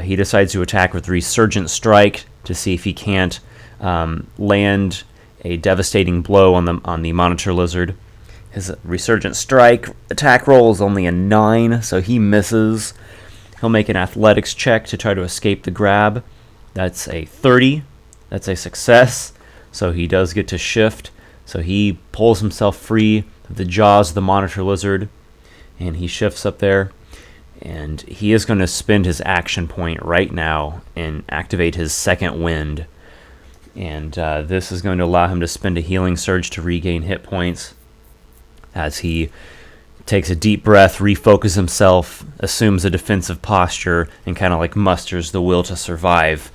He decides to attack with Resurgent Strike to see if he can't land a devastating blow on the Monitor Lizard. His Resurgent Strike attack roll is only a 9, so he misses. He'll make an athletics check to try to escape the grab. That's a 30. That's a success, so he does get to shift. So he pulls himself free of the jaws of the Monitor Lizard, and he shifts up there. And he is going to spend his action point right now and activate his second wind. And this is going to allow him to spend a healing surge to regain hit points as he takes a deep breath, refocuses himself, assumes a defensive posture, and kind of like musters the will to survive.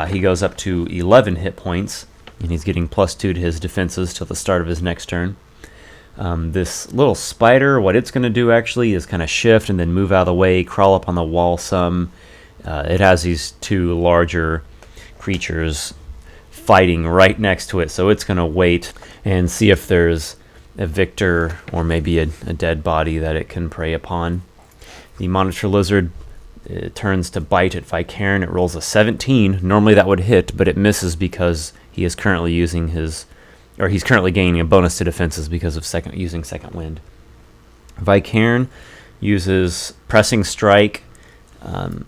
He goes up to 11 hit points, and he's getting +2 to his defenses till the start of his next turn. This little spider, what it's going to do actually is kind of shift and then move out of the way, crawl up on the wall some. It has these two larger creatures fighting right next to it, so it's going to wait and see if there's a victor or maybe a dead body that it can prey upon. The Monitor Lizard turns to bite at Vai'cairn. It rolls a 17. Normally that would hit, but it misses because he is currently using he's currently gaining a bonus to defenses because of using second wind. Vai'cairn uses Pressing Strike.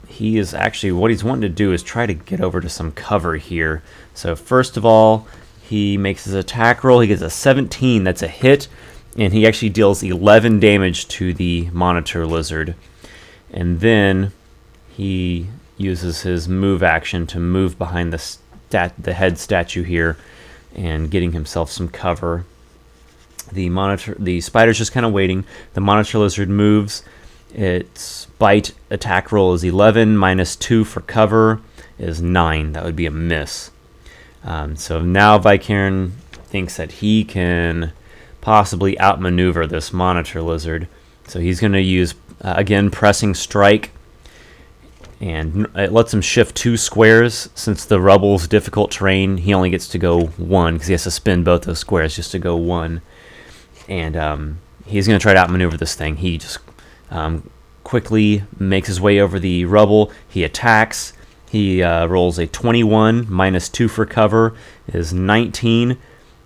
He is actually, what he's wanting to do is try to get over to some cover here. So first of all, he makes his attack roll. He gets a 17. That's a hit, and he actually deals 11 damage to the Monitor Lizard. And then he uses his move action to move behind the head statue here and getting himself some cover. The spider's just kind of waiting. The Monitor Lizard moves. Its bite attack roll is 11, -2 for cover is 9. That would be a miss. So now Vai'cairn thinks that he can possibly outmaneuver this Monitor Lizard. So he's going to use, again, Pressing Strike. And it lets him shift 2 squares. Since the rubble's difficult terrain, he only gets to go 1 because he has to spin both those squares just to go 1. And he's going to try to outmaneuver this thing. He just quickly makes his way over the rubble. He attacks. He rolls a 21, -2 for cover is 19.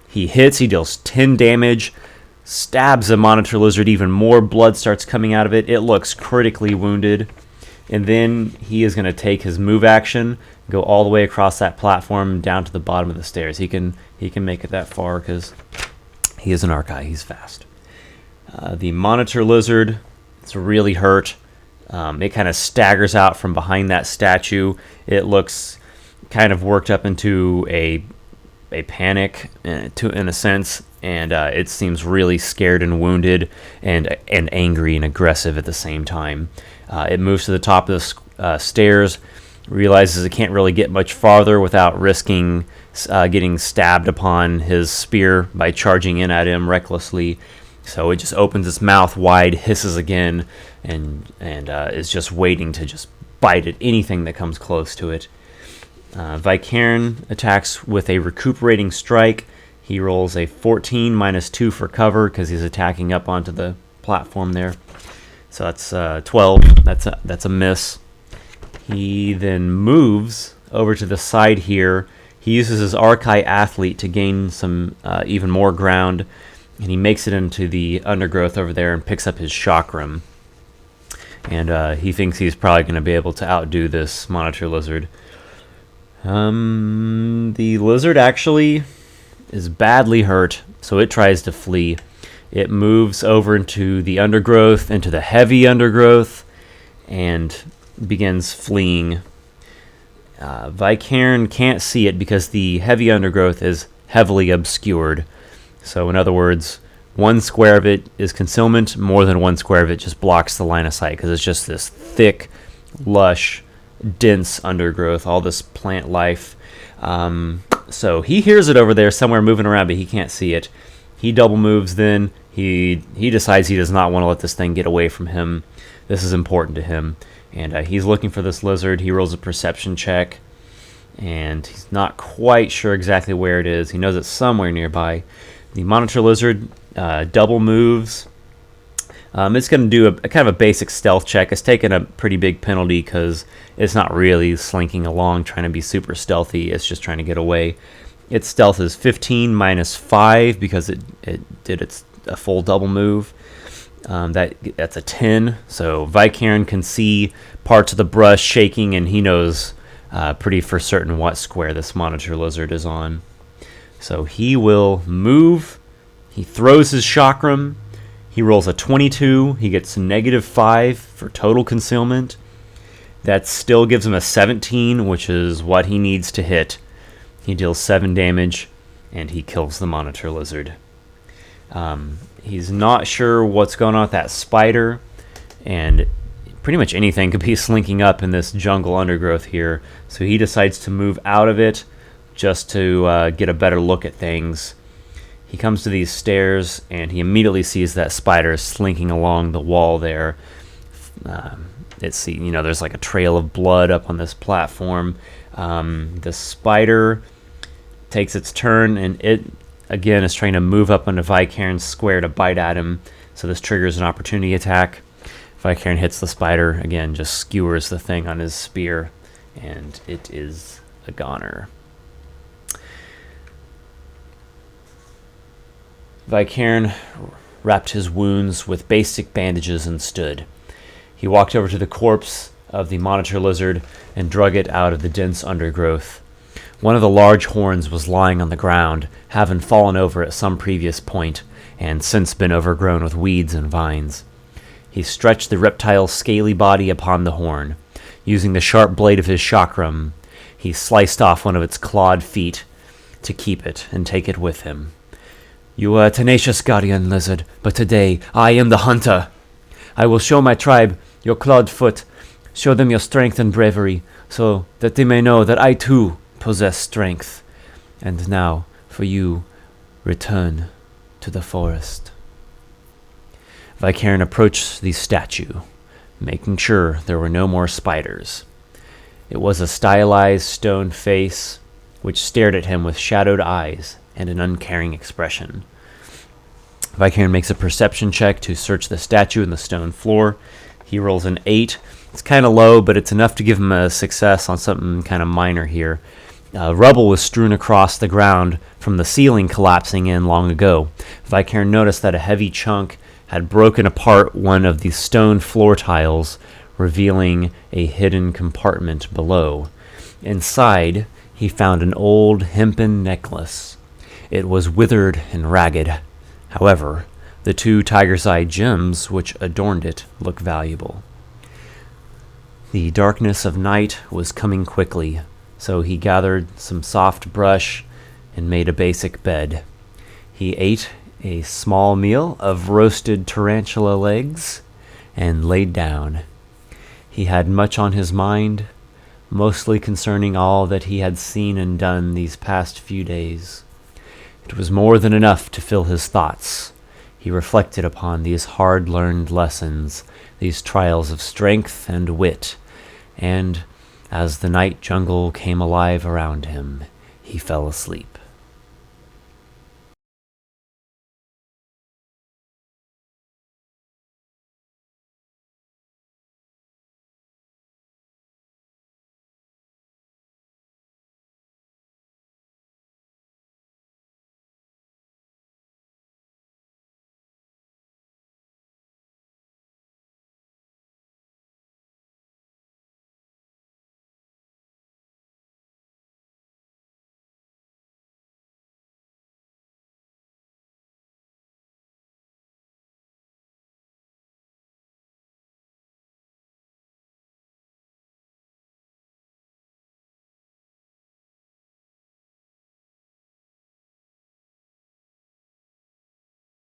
He hits. He deals 10 damage. Stabs the Monitor Lizard even more. Blood starts coming out of it. It looks critically wounded. And then he is going to take his move action, go all the way across that platform down to the bottom of the stairs. He can make it that far because he is an Archai. He's fast. The Monitor Lizard is really hurt. It kind of staggers out from behind that statue. It looks kind of worked up into a panic in a sense, and it seems really scared and wounded and angry and aggressive at the same time. It moves to the top of the stairs, realizes it can't really get much farther without risking getting stabbed upon his spear by charging in at him recklessly. So it just opens its mouth wide, hisses again, and is just waiting to just bite at anything that comes close to it. Vai'cairn attacks with a Recuperating Strike. He rolls a 14, -2 for cover because he's attacking up onto the platform there. So that's 12. That's a miss. He then moves over to the side here. He uses his Archai Athlete to gain some even more ground, and he makes it into the undergrowth over there and picks up his Chakram. And he thinks he's probably going to be able to outdo this Monitor Lizard. The lizard actually is badly hurt, so it tries to flee. It moves over into the undergrowth, into the heavy undergrowth, and begins fleeing. Vai'cairn can't see it because the heavy undergrowth is heavily obscured. So in other words, one square of it is concealment, more than one square of it just blocks the line of sight because it's just this thick, lush, dense undergrowth, all this plant life. So he hears it over there somewhere moving around, but he can't see it. He double moves then. He decides he does not want to let this thing get away from him. This is important to him. And he's looking for this lizard. He rolls a perception check, and he's not quite sure exactly where it is. He knows it's somewhere nearby. The Monitor Lizard double moves. It's going to do a kind of a basic stealth check. It's taking a pretty big penalty because it's not really slinking along trying to be super stealthy. It's just trying to get away. Its stealth is 15 minus 5 because it did a full double move. That's a 10. So Vai'cairn can see parts of the brush shaking, and he knows pretty for certain what square this monitor lizard is on. So he will move. He throws his chakram. He rolls a 22. He gets -5 for total concealment. That still gives him a 17, which is what he needs to hit. He deals 7 damage, and he kills the monitor lizard. He's not sure what's going on with that spider, and pretty much anything could be slinking up in this jungle undergrowth here. So he decides to move out of it just to get a better look at things. He comes to these stairs, and he immediately sees that spider slinking along the wall there. There's like a trail of blood up on this platform. The spider takes its turn, and it, again, is trying to move up onto Vai'cairn's square to bite at him. So this triggers an opportunity attack. Vai'cairn hits the spider, again, just skewers the thing on his spear, and it is a goner. Vai'cairn wrapped his wounds with basic bandages and stood. He walked over to the corpse of the monitor lizard and drug it out of the dense undergrowth. One of the large horns was lying on the ground, having fallen over at some previous point, and since been overgrown with weeds and vines. He stretched the reptile's scaly body upon the horn. Using the sharp blade of his chakram, he sliced off one of its clawed feet to keep it and take it with him. You are a tenacious guardian, lizard, but today I am the hunter. I will show my tribe your clawed foot, show them your strength and bravery, so that they may know that I too possess strength. And now, for you, return to the forest. Vai'cairn approached the statue, making sure there were no more spiders. It was a stylized stone face, which stared at him with shadowed eyes and an uncaring expression. Vai'cairn makes a perception check to search the statue in the stone floor. He rolls an 8. It's kind of low, but it's enough to give him a success on something kind of minor here. Rubble was strewn across the ground from the ceiling collapsing in long ago. Vai'cairn noticed that a heavy chunk had broken apart one of the stone floor tiles, revealing a hidden compartment below. Inside, he found an old hempen necklace. It was withered and ragged. However, the 2 tiger's eye gems which adorned it looked valuable. The darkness of night was coming quickly, so he gathered some soft brush and made a basic bed. He ate a small meal of roasted tarantula legs and laid down. He had much on his mind, mostly concerning all that he had seen and done these past few days. It was more than enough to fill his thoughts. He reflected upon these hard-learned lessons, these trials of strength and wit, and as the night jungle came alive around him, he fell asleep.